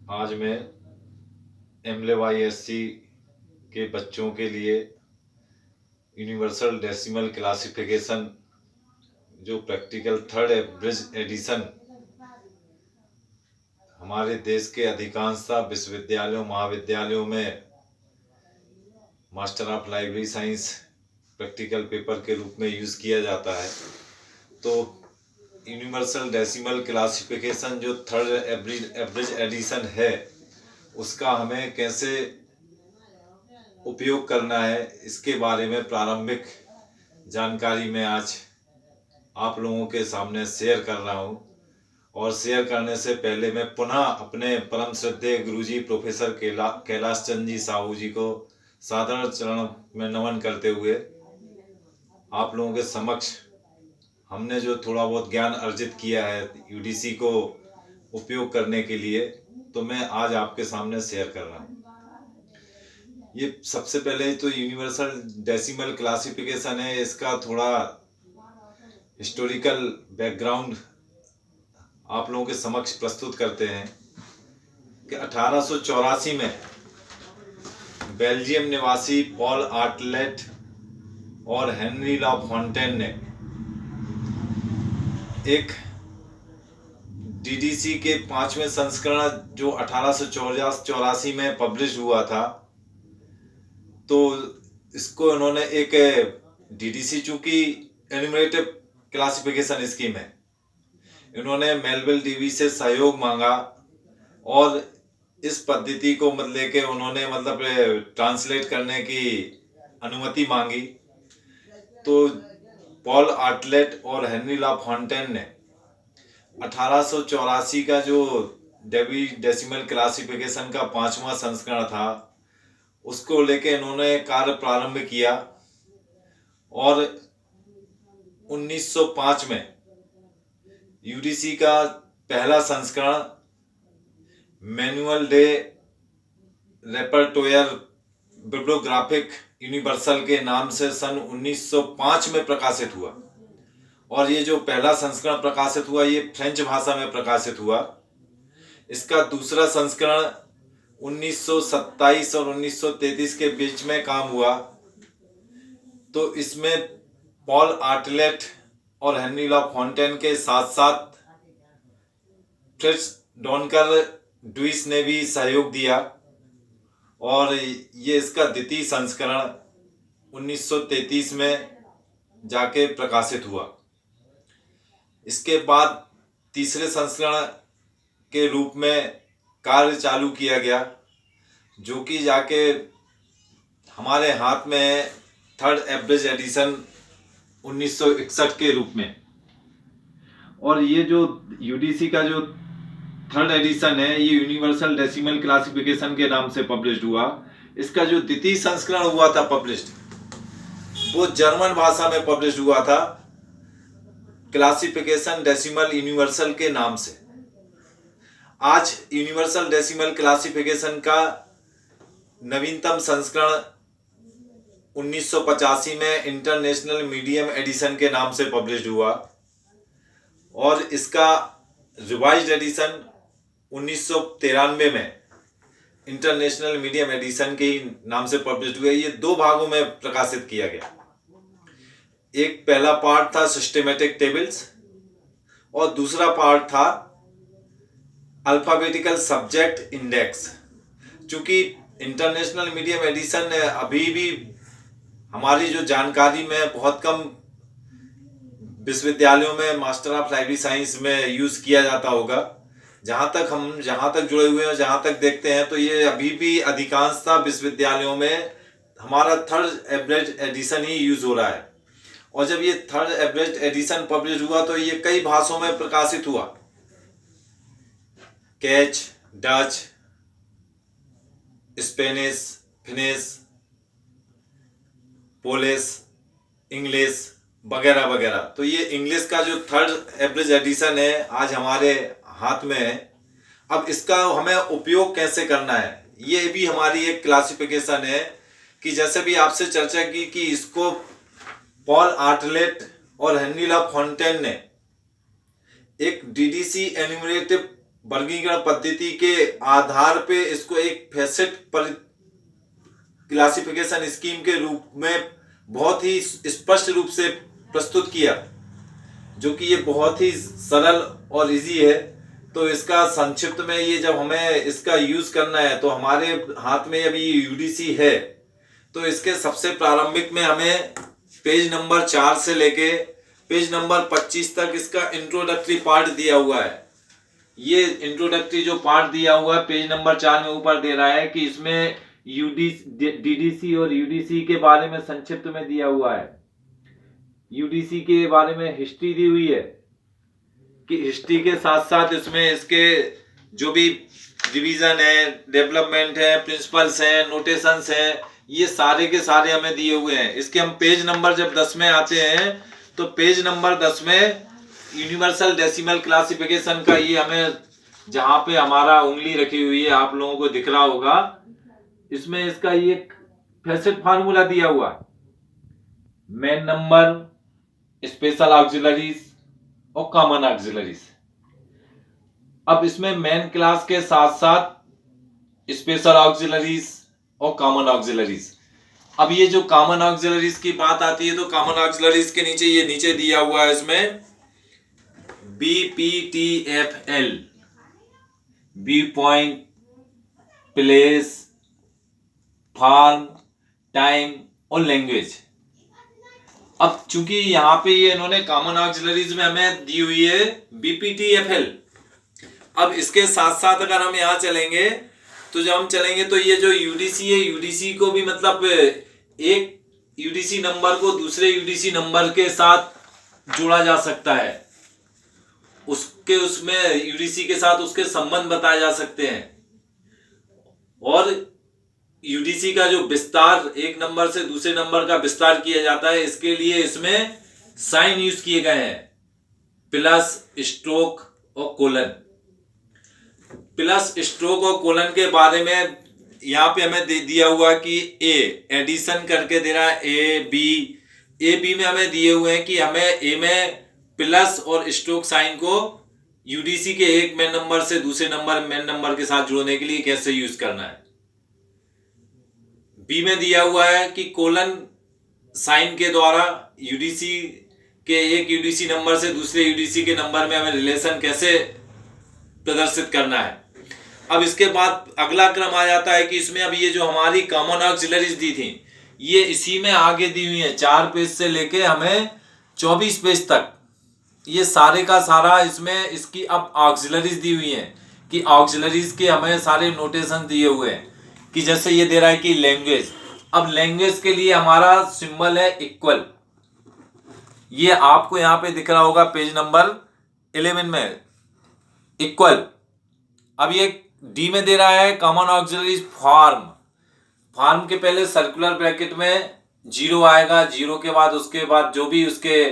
आज मैं MLYSC के बच्चों के लिए यूनिवर्सल डेसिमल क्लासिफिकेशन जो प्रैक्टिकल थर्ड एवरेज एडिशन हमारे देश के अधिकांशतः विश्वविद्यालयों महाविद्यालयों में master of library science practical paper के रूप में यूज़ किया जाता है। तो यूनिवर्सल डेसिमल क्लासिफिकेशन जो थर्ड एवरेज एडिशन है उसका हमें कैसे उपयोग करना है इसके बारे में प्रारंभिक जानकारी मैं आज आप लोगों के सामने शेयर कर रहा हूँ। और शेयर करने से पहले मैं पुनः अपने परम श्रद्धेय गुरुजी प्रोफेसर कैलाश चंद जी साहू जी को सादर चरण में नमन करते हुए आप लोगों के समक्ष हमने जो थोड़ा बहुत ज्ञान अर्जित किया है यूडीसी को उपयोग करने के लिए, तो मैं आज आपके सामने शेयर कर रहा हूँ। ये सबसे पहले तो यूनिवर्सल डेसिमल क्लासिफिकेशन है, इसका थोड़ा हिस्टोरिकल बैकग्राउंड आप लोगों के समक्ष प्रस्तुत करते हैं कि 1884 में बेल्जियम निवासी पॉल आर्टलेट और हेनरी ला फॉन्टेन ने एक डीडीसी के 5वें संस्करण जो 1884 में पब्लिश हुआ था, तो इसको इन्होंने एक डीडीसी चूंकि एन्यूमरेटिव क्लासिफिकेशन स्कीम है, इन्होंने मेलविल डीवी से सहयोग मांगा और इस पद्धति को मतलब के उन्होंने ट्रांसलेट करने की अनुमति मांगी। तो पॉल आर्टलेट और हेनरी ला फॉन्टेन ने 1884 का जो डेसिमल क्लासिफिकेशन का 5वां संस्करण था उसको लेके इन्होंने कार्य प्रारंभ किया और 1905 में यूडीसी का पहला संस्करण मैनुअल डे रेपर्टोयर बिब्लियोग्राफिक यूनिवर्सल के नाम से सन 1905 में प्रकाशित हुआ। और ये जो पहला संस्करण प्रकाशित हुआ ये फ्रेंच भाषा में प्रकाशित हुआ। इसका दूसरा संस्करण 1927 और 1933 के बीच में काम हुआ। तो इसमें पॉल आर्टलेट और हेनरी ला फॉन्टेन के साथ साथ फ्रिट्ज डॉनकर ड्यूइस ने भी सहयोग दिया और ये इसका द्वितीय संस्करण 1933 में जाके प्रकाशित हुआ। इसके बाद तीसरे संस्करण के रूप में कार्य चालू किया गया जो कि जाके हमारे हाथ में थर्ड एवरेज एडिशन 1961 के रूप में। और ये जो यूडीसी का जो थर्ड एडिशन है ये यूनिवर्सल डेसिमल क्लासिफिकेशन के नाम से पब्लिश हुआ। इसका जो द्वितीय संस्करण हुआ था पब्लिश्ड वो जर्मन भाषा में पब्लिश हुआ था, क्लासिफिकेशन डेसिमल यूनिवर्सल के नाम से। आज यूनिवर्सल डेसिमल क्लासिफिकेशन का नवीनतम संस्करण 1985 में इंटरनेशनल मीडियम एडिशन के नाम से पब्लिश हुआ और इसका रिवाइज्ड एडिशन 1993 में इंटरनेशनल मीडियम एडिशन के नाम से पब्लिश हुआ। ये दो भागों में प्रकाशित किया गया। एक पहला पार्ट था सिस्टेमेटिक टेबल्स और दूसरा पार्ट था अल्फाबेटिकल सब्जेक्ट इंडेक्स। चूंकि इंटरनेशनल मीडियम एडिशन अभी भी हमारी जो जानकारी में बहुत कम विश्वविद्यालयों में मास्टर ऑफ लाइब्रेरी साइंस में यूज किया जाता होगा, जहां तक जुड़े हुए हैं, जहां तक देखते हैं तो ये अभी भी अधिकांशतः विश्वविद्यालयों में हमारा थर्ड एवरेज एडिशन ही यूज हो रहा है। और जब ये थर्ड एवरेज एडिशन पब्लिश हुआ तो ये कई भाषाओं में प्रकाशित हुआ, catch, Dutch, Spanish, finish, Polish, English वगैरह वगैरह। तो ये इंग्लिश का जो थर्ड एवरेज एडिशन है आज हमारे हाथ में है। अब इसका हमें उपयोग कैसे करना है ये भी हमारी एक क्लासिफिकेशन है कि जैसे भी आपसे चर्चा की कि इसको पॉल आर्टलेट और हेनरी ला फॉन्टेन ने एक डीडीसी एन्यूमरेटिव वर्गीकरण पद्धति के आधार पे इसको एक फैसेट पर क्लासिफिकेशन स्कीम के रूप में बहुत ही स्पष्ट रूप से प्रस्तुत किया, जो कि ये बहुत ही सरल और इजी है। तो इसका संक्षिप्त में ये जब हमें इसका यूज करना है तो हमारे हाथ में अभी यूडीसी है, तो इसके सबसे प्रारंभिक में हमें पेज नंबर 4 से लेके पेज नंबर 25 तक इसका इंट्रोडक्टरी पार्ट दिया हुआ है। ये इंट्रोडक्टरी जो पार्ट दिया हुआ है पेज नंबर 4 में ऊपर दे रहा है कि इसमें डीडीसी और यूडीसी के बारे में संक्षिप्त में दिया हुआ है। यूडीसी के बारे में हिस्ट्री दी हुई है कि हिस्ट्री के साथ साथ इसमें इसके जो भी डिवीजन है, डेवलपमेंट है, प्रिंसिपल्स हैं, नोटेशंस हैं, ये सारे के सारे हमें दिए हुए हैं। इसके हम पेज नंबर जब 10 में आते हैं तो पेज नंबर 10 में यूनिवर्सल डेसिमल क्लासिफिकेशन का ये हमें जहां पे हमारा उंगली रखी हुई है आप लोगों को दिख रहा होगा, इसमें इसका ये फैसेट फार्मूला दिया हुआ, मेन नंबर, स्पेशल ऑक्सिलरीज और कॉमन ऑक्सिलरीज। अब इसमें मेन क्लास के साथ साथ स्पेशल ऑक्सिलरीज और कॉमन ऑक्सिलरीज। अब ये जो कॉमन ऑक्सिलरीज की बात आती है तो कॉमन ऑक्सिलरीज के नीचे ये नीचे दिया हुआ है इसमें BPTFL, B point, place, form, time और लैंग्वेज। अब चूंकि यहाँ पे ये इन्होंने कॉमन ऑक्सिलरीज में हमें दी हुई है BPTFL। अब इसके साथ साथ अगर हम यहाँ चलेंगे तो जब हम चलेंगे तो ये जो यूडीसी है, यूडीसी को भी मतलब एक यूडीसी नंबर को दूसरे यूडीसी नंबर के साथ जोड़ा जा सकता है, उसके उसमें यूडीसी के साथ उसके संबंध बताए जा सकते हैं। और यूडीसी का जो विस्तार एक नंबर से दूसरे नंबर का विस्तार किया जाता है, इसके लिए इसमें साइन यूज किए गए हैं, प्लस, स्ट्रोक और कोलन। प्लस, स्ट्रोक और कोलन के बारे में यहाँ पे हमें दिया हुआ कि एडिशन करके दे रहा है ए बी में हमें दिए हुए हैं कि हमें ए में प्लस और स्ट्रोक साइन को यूडीसी के एक मेन नंबर से दूसरे मेन नंबर के साथ जोड़ने के लिए कैसे यूज करना है। बी में दिया हुआ है कि कोलन साइन के द्वारा यूडीसी के एक यूडीसी नंबर से दूसरे यूडीसी के नंबर में हमें रिलेशन कैसे प्रदर्शित करना है। अब इसके बाद अगला क्रम आ जाता है कि इसमें अब ये जो हमारी कॉमन ऑक्सिलरीज दी थी ये इसी में आगे दी हुई है, 4 पेज से लेके हमें 24 पेज तक ये सारे का सारा इसमें इसकी अब ऑक्सिलरीज दी हुई है कि ऑक्सिलरीज के हमें सारे नोटेशन दिए हुए हैं कि जैसे ये दे रहा है कि लैंग्वेज। अब लैंग्वेज के लिए हमारा सिंबल है इक्वल, ये आपको यहाँ पे दिख रहा होगा पेज नंबर 11 में, इक्वल। अब ये डी में दे रहा है कॉमन ऑक्सिलरीज फॉर्म। फॉर्म के पहले सर्कुलर ब्रैकेट में 0 आएगा, 0 के बाद उसके बाद जो भी उसके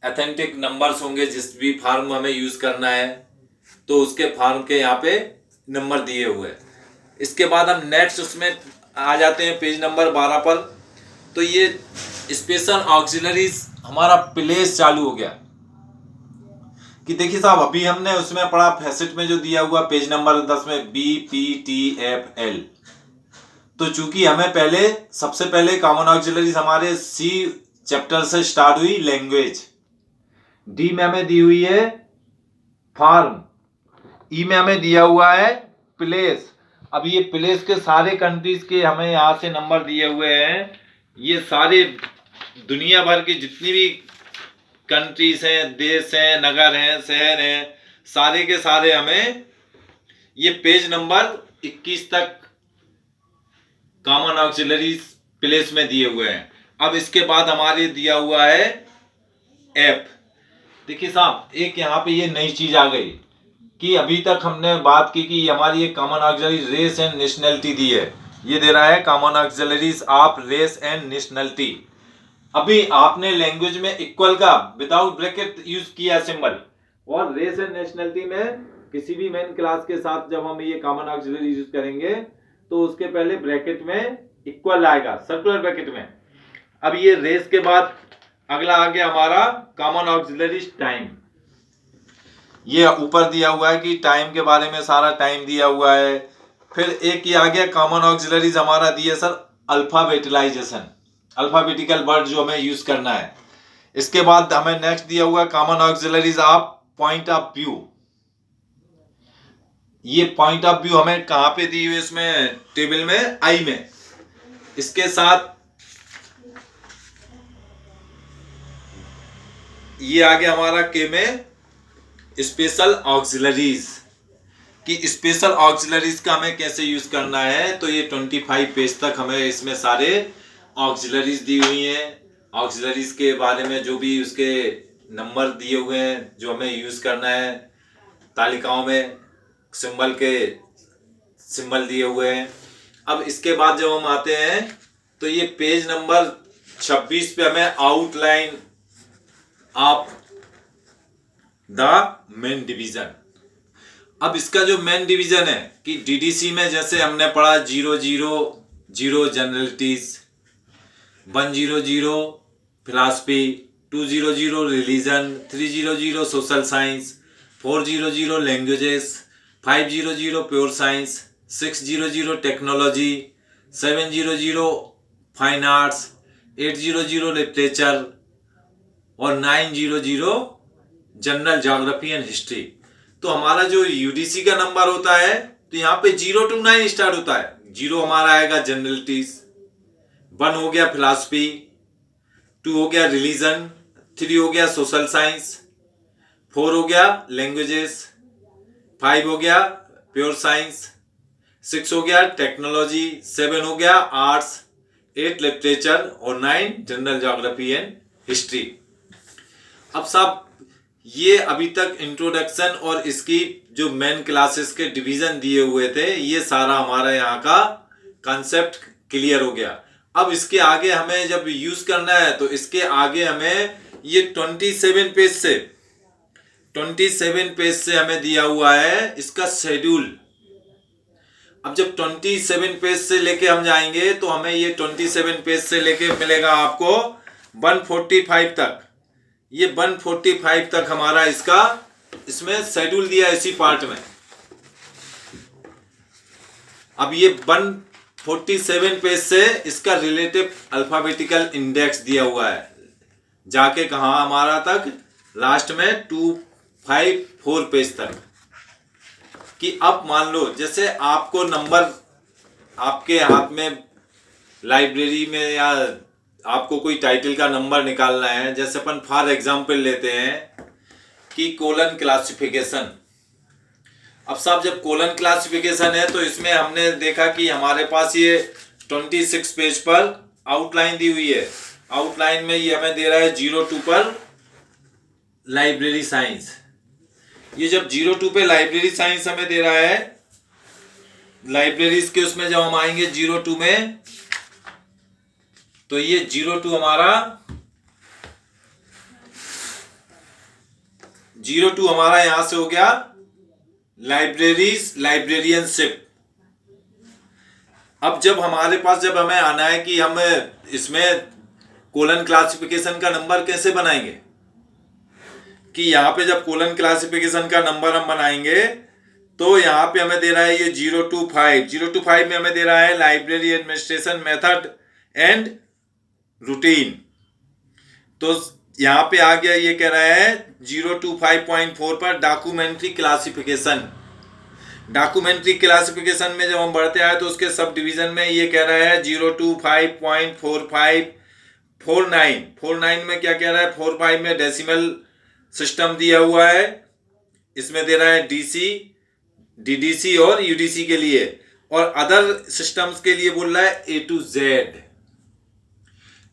एथेंटिक नंबर्स होंगे जिस भी फॉर्म हमें यूज करना है तो उसके फॉर्म के यहाँ पे नंबर दिए हुए हैं। इसके बाद हम नेक्स्ट उसमें आ जाते हैं पेज नंबर 12 पर। तो ये स्पेशल ऑक्सिलरीज हमारा प्लेस चालू हो गया कि देखिए साहब अभी हमने उसमें पढ़ा फैसेट में जो दिया हुआ पेज नंबर 10 में BPTFL। तो चूंकि हमें पहले सबसे पहले कॉमन ऑक्सिलरीज हमारे सी चैप्टर से स्टार्ट हुई लैंग्वेज, डी में हमें दी हुई है फॉर्म, ई में हमें दिया हुआ है प्लेस। अब ये प्लेस के सारे कंट्रीज के हमें यहाँ से नंबर दिए हुए हैं, ये सारे दुनिया भर की जितनी भी कंट्रीज हैं, देश हैं, नगर हैं, शहर हैं, सारे के सारे हमें ये पेज नंबर 21 तक कॉमन ऑक्सिलरीज प्लेस में दिए हुए हैं। अब इसके बाद हमारे दिया हुआ है एफ। देखिए साहब एक यहाँ पे ये नई चीज आ गई कि अभी तक हमने बात की कि हमारी एक common auxiliary race and nationality दी है, ये दे रहा है common auxiliaries of race and nationality. अभी आपने लैंग्वेज में इक्वल का विदाउट ब्रैकेट यूज किया सिंबल, और रेस एंड नेशनलिटी में किसी भी मेन क्लास के साथ जब हम ये कॉमन ऑक्सिलरी यूज करेंगे तो उसके पहले ब्रैकेट में इक्वल आएगा, सर्कुलर ब्रैकेट में। अब ये रेस के बाद अगला आ गया हमारा कॉमन ऑक्सिलरी टाइम। ये ऊपर दिया हुआ है कि टाइम के बारे में सारा टाइम दिया हुआ है। फिर एक ये आ गया कॉमन ऑक्सिलरीज हमारा दिया सर अल्फाबेटलाइजेशन, अल्फाबेटिकल वर्ड जो हमें यूज करना है। इसके बाद हमें नेक्स्ट दिया हुआ common auxiliaries of point of view. ये पॉइंट ऑफ व्यू हमें कहां पे दी हुई है इसमें टेबल में, आई में। इसके साथ ये आ गया हमारा के में स्पेशल ऑक्सिलरीज, कि स्पेशल ऑक्सिलरीज का हमें कैसे यूज करना है। तो ये 25 पेज तक हमें इसमें सारे ऑक्सिलरीज दी हुई हैं। ऑक्सिलरीज के बारे में जो भी उसके नंबर दिए हुए हैं जो हमें यूज करना है, तालिकाओं में सिंबल के सिंबल दिए हुए हैं। अब इसके बाद जब हम आते हैं तो ये पेज नंबर 26 पे हमें outline of the main division. अब इसका जो मेन डिवीजन है कि डीडीसी में जैसे हमने पढ़ा 000 generalities, 100 philosophy, 200 religion, 300 social science, 400 languages, 500 pure science, 600 technology, 700 fine arts, 800 literature और 900 जनरल ज्योग्राफी एंड हिस्ट्री। तो हमारा जो यूडीसी का नंबर होता है तो यहाँ पे 0 to 9 स्टार्ट होता है। 0 हमारा आएगा जनरलिटीज, 1 हो गया फिलॉसफी, 2 हो गया रिलीजन, 3 हो गया सोशल साइंस, 4 हो गया लैंग्वेजेस, 5 हो गया प्योर साइंस, 6 हो गया टेक्नोलॉजी, 7 हो गया आर्ट्स, 8 लिटरेचर और 9 जनरल ज्योग्राफी एंड हिस्ट्री। अब साहब ये अभी तक इंट्रोडक्शन और इसकी जो मेन क्लासेस के डिवीजन दिए हुए थे, ये सारा हमारा यहाँ का कॉन्सेप्ट क्लियर हो गया। अब इसके आगे हमें जब यूज करना है तो इसके आगे हमें ये 27 पेज से हमें दिया हुआ है इसका शेड्यूल। अब जब 27 पेज से लेके हम जाएंगे तो हमें ये 27 पेज से लेके मिलेगा आपको 145 तक। ये 145 तक हमारा इसका इसमें शेड्यूल दिया है इसी पार्ट में। अब ये 147 पेज से इसका रिलेटिव अल्फाबेटिकल इंडेक्स दिया हुआ है, जाके कहा हमारा तक लास्ट में 254 पेज तक। कि अब मान लो जैसे आपको नंबर आपके हाथ में लाइब्रेरी में या आपको कोई टाइटल का नंबर निकालना है, जैसे अपन फॉर एग्जांपल लेते हैं कि कोलन क्लासिफिकेशन। अब साहब जब कोलन क्लासिफिकेशन है तो इसमें हमने देखा कि हमारे पास ये 26 पेज पर आउटलाइन दी हुई है। आउटलाइन में ये हमें दे रहा है 02 पर लाइब्रेरी साइंस। ये जब 02 पे लाइब्रेरी साइंस हमें दे रहा है, लाइब्रेरीज के उसमें जब हम आएंगे 02 में तो ये 02 हमारा यहां से हो गया लाइब्रेरीज लाइब्रेरियनशिप। अब जब हमारे पास जब हमें आना है कि हम इसमें कोलन क्लासिफिकेशन का नंबर कैसे बनाएंगे, कि यहाँ पे जब कोलन क्लासिफिकेशन का नंबर हम बनाएंगे तो यहाँ पे हमें दे रहा है ये 025 में हमें दे रहा है library administration method and routine. तो यहाँ पे आ गया, ये कह रहा है 025.4 पर डॉक्यूमेंट्री क्लासिफिकेशन। डॉक्यूमेंट्री क्लासिफिकेशन में जब हम बढ़ते आए तो उसके सब डिवीजन में ये कह रहा है 025.4549 में क्या कह रहा है, 45 में डेसिमल सिस्टम दिया हुआ है। इसमें दे रहा है डीसी, डीडीसी और यूडीसी के लिए, और अदर सिस्टम्स के लिए बोल रहा है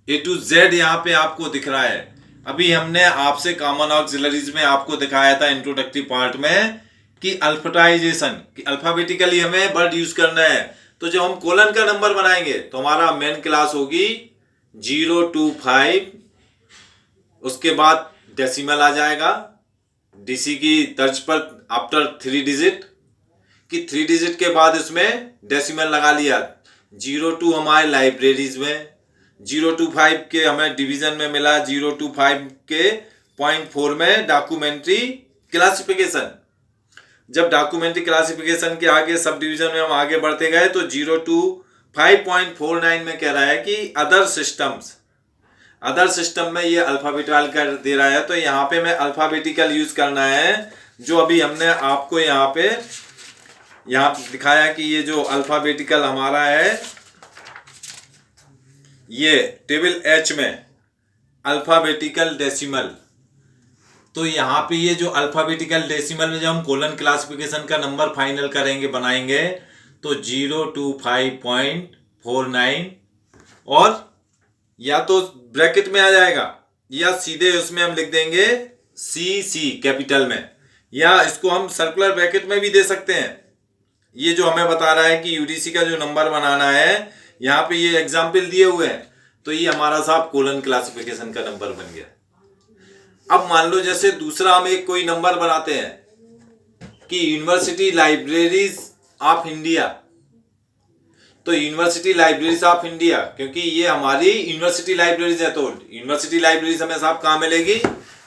ए टू जेड यहाँ पे आपको दिख रहा है। अभी हमने आपसे कॉमन ऑक्सिलरीज में आपको दिखाया था इंट्रोडक्टरी पार्ट में कि अल्फाटाइजेशन, कि अल्फाबेटिकली हमें वर्ड यूज करना है। तो जब हम कोलन का नंबर बनाएंगे तो हमारा मेन क्लास होगी 025, उसके बाद डेसिमल आ जाएगा डीसी की तर्ज पर आफ्टर 3 डिजिट, कि 3 डिजिट के बाद इसमें डेसिमल लगा लिया। 02 हमारे लाइब्रेरीज में, 025 के हमें डिवीजन में मिला, 025 के 0.4 में डॉक्यूमेंट्री क्लासिफिकेशन, जब डॉक्यूमेंट्री क्लासिफिकेशन के आगे सब डिवीजन में हम आगे बढ़ते गए तो 0 to 5.49 में कह रहा है कि अदर सिस्टम्स, अदर सिस्टम में ये अल्फाबेटिकल कर दे रहा है, तो यहाँ पे मैं अल्फाबेटिकल यूज करना है, जो अभी हमने आपको यहाँ पे दिखाया कि ये जो अल्फाबेटिकल हमारा है, ये टेबल एच में अल्फाबेटिकल डेसिमल, तो यहाँ पे ये जो अल्फाबेटिकल डेसिमल में जब हम कोलन क्लासिफिकेशन का नंबर फाइनल करेंगे, बनाएंगे, तो 0 to 5.49, और या तो ब्रैकेट में आ जाएगा या सीधे उसमें हम लिख देंगे सी कैपिटल में, या इसको हम सर्कुलर ब्रैकेट में भी दे सकते हैं। ये जो हमें बता रहा है कि यूडीसी का जो नंबर बनाना है, यहाँ पे ये एग्जाम्पल दिए हुए हैं, तो ये हमारा साहब कोलन क्लासिफिकेशन का नंबर बन गया। अब मान लो जैसे दूसरा हम एक कोई नंबर बनाते हैं कि यूनिवर्सिटी लाइब्रेरीज ऑफ इंडिया, तो यूनिवर्सिटी लाइब्रेरीज ऑफ इंडिया, क्योंकि ये हमारी यूनिवर्सिटी लाइब्रेरीज है, तो यूनिवर्सिटी लाइब्रेरीज हमें साहब कहाँ मिलेगी,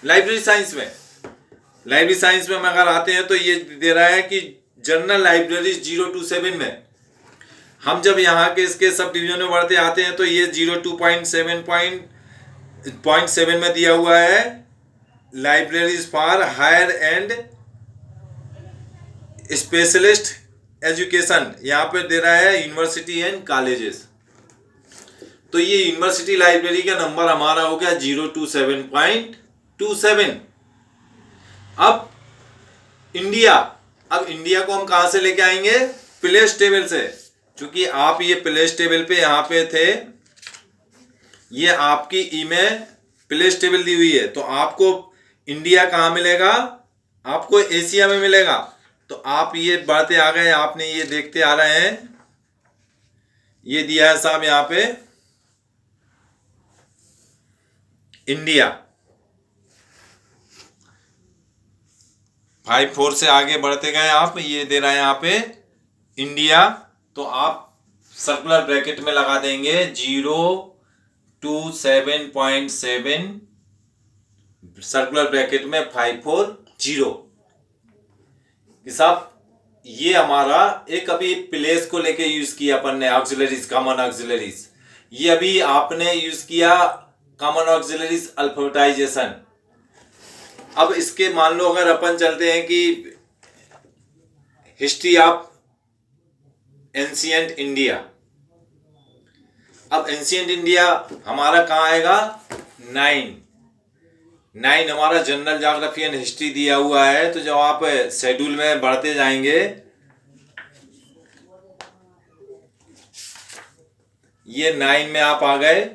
लाइब्रेरी साइंस में। लाइब्रेरी साइंस में हम अगर आते हैं तो ये दे रहा है कि जनरल लाइब्रेरीज 0 to 7 में, हम जब यहाँ के इसके सब डिवीजन में बढ़ते आते हैं तो ये 0 to 0.7 में दिया हुआ है libraries for higher and specialist education, यहाँ पे दे रहा है यूनिवर्सिटी एंड कॉलेजेस। तो ये यूनिवर्सिटी लाइब्रेरी का नंबर हमारा हो गया 0 to 7.27। अब इंडिया, अब इंडिया को हम कहां से लेके आएंगे, प्लेस टेबल से, क्योंकि आप ये प्लेस टेबल पे यहाँ पे थे, ये आपकी ई में प्लेस टेबल दी हुई है, तो आपको इंडिया कहाँ मिलेगा, आपको एशिया में मिलेगा। तो आप ये बढ़ते आ गए, आपने ये देखते आ रहे हैं, ये दिया है साहब यहाँ पे इंडिया, 5-4 से आगे बढ़ते गए आप, ये दे रहा है यहाँ पे इंडिया, तो आप सर्कुलर ब्रैकेट में लगा देंगे 0 to 7.7, सर्कुलर ब्रैकेट में 540। कि साहब ये हमारा एक अभी प्लेस को लेके यूज किया अपन ने, ऑक्सिलरीज, कॉमन ऑक्सिलरीज, ये अभी आपने यूज किया कॉमन ऑक्सिलरीज अल्फाबेटाइजेशन। अब इसके मान लो अगर अपन चलते हैं कि हिस्ट्री ऑफ एंशिएंट इंडिया, अब एंशिएंट इंडिया हमारा कहाँ आएगा, 9 हमारा जनरल ज्योग्राफी एंड हिस्ट्री दिया हुआ है। तो जब आप शेड्यूल में बढ़ते जाएंगे, ये 9 में आप आ गए,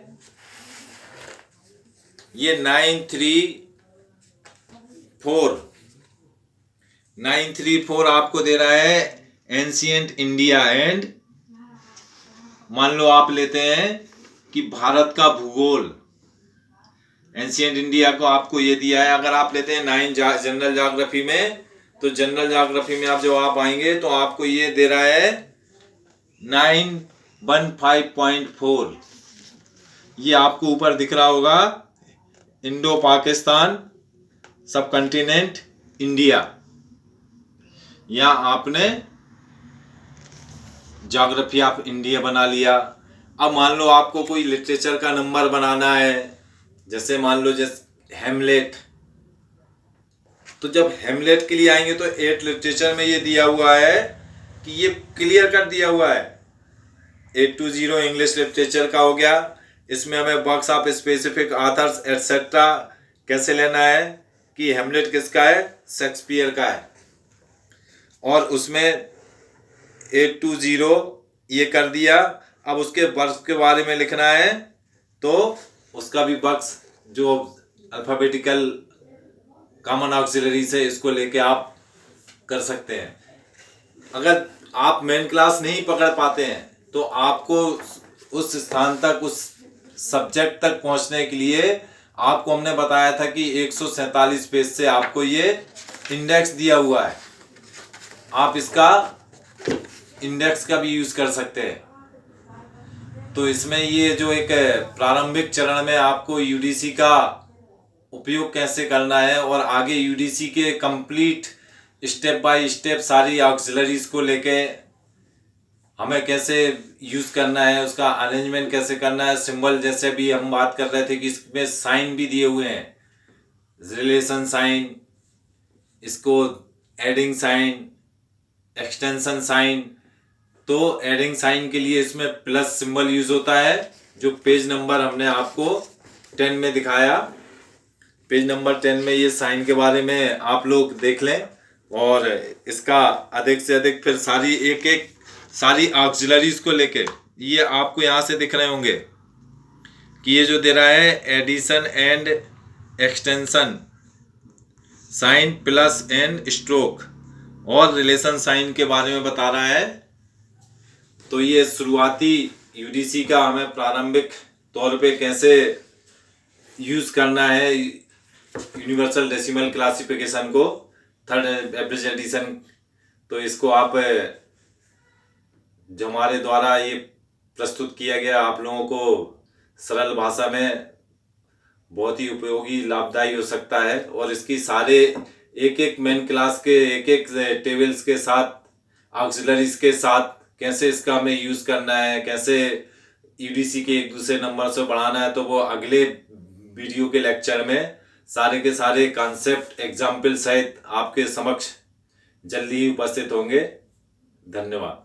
ये 934 आपको दे रहा है एंशिएंट इंडिया एंड, मान लो आप लेते हैं कि भारत का भूगोल, एंशिएंट इंडिया को आपको ये दिया है। अगर आप लेते हैं 9 जनरल ज्योग्राफी में, तो जनरल ज्योग्राफी में आप जब आप आएंगे तो आपको ये दे रहा है 915.4, ये आपको ऊपर दिख रहा होगा, इंडो पाकिस्तान सब कंटिनेंट इंडिया, या आपने ज्योग्राफी ऑफ इंडिया बना लिया। अब मान लो आपको कोई लिटरेचर का नंबर बनाना है, जैसे मान लो जैसे हेमलेट, तो जब हेमलेट के लिए आएंगे तो 8 लिटरेचर में ये दिया हुआ है कि ये क्लियर कर दिया हुआ है 820 इंग्लिश लिटरेचर का हो गया। इसमें हमें box of specific authors etcetera कैसे लेना है कि हेमलेट किसका है, शेक्सपियर का है, और उसमें 820 ये कर दिया। अब उसके वर्ष के बारे में लिखना है तो उसका भी बॉक्स जो अल्फाबेटिकल कॉमन ऑक्सिलरी से इसको लेके आप कर सकते हैं। अगर आप मेन क्लास नहीं पकड़ पाते हैं तो आपको उस स्थान तक, उस सब्जेक्ट तक पहुंचने के लिए आपको हमने बताया था कि 147 पेज से आपको ये इंडेक्स दिया हुआ है, आप इसका इंडेक्स का भी यूज कर सकते हैं। तो इसमें ये जो एक प्रारंभिक चरण में आपको यूडीसी का उपयोग कैसे करना है और आगे यूडीसी के कंप्लीट स्टेप बाय स्टेप सारी ऑक्सिलरीज को लेके हमें कैसे यूज करना है, उसका अरेंजमेंट कैसे करना है, सिंबल जैसे भी हम बात कर रहे थे कि इसमें साइन भी दिए हुए हैं, रिलेशन साइन, इसको एडिंग साइन, एक्सटेंशन साइन। तो एडिंग साइन के लिए इसमें प्लस सिंबल यूज होता है, जो पेज नंबर हमने आपको 10 में दिखाया। पेज नंबर 10 में ये साइन के बारे में आप लोग देख लें और इसका अधिक से अधिक फिर सारी ऑक्सिलरीज को लेके ये आपको यहाँ से दिख रहे होंगे कि ये जो दे रहा है addition and extension sign plus and stroke और रिलेशन साइन के बारे में बता रहा है। तो ये शुरुआती यूडीसी का हमें प्रारंभिक तौर पे कैसे यूज करना है यूनिवर्सल डेसिमल क्लासिफिकेशन को, थर्ड एवरेज एडिशन। तो इसको आप जो हमारे द्वारा ये प्रस्तुत किया गया आप लोगों को सरल भाषा में बहुत ही उपयोगी लाभदायी हो सकता है। और इसकी सारे एक मेन क्लास के एक टेबल्स के साथ ऑक्सिलरीज के साथ कैसे इसका हमें यूज करना है, कैसे यूडीसी के एक दूसरे नंबर से बढ़ाना है, तो वो अगले वीडियो के लेक्चर में सारे के सारे कॉन्सेप्ट एग्जाम्पल सहित आपके समक्ष जल्दी ही उपस्थित होंगे। धन्यवाद।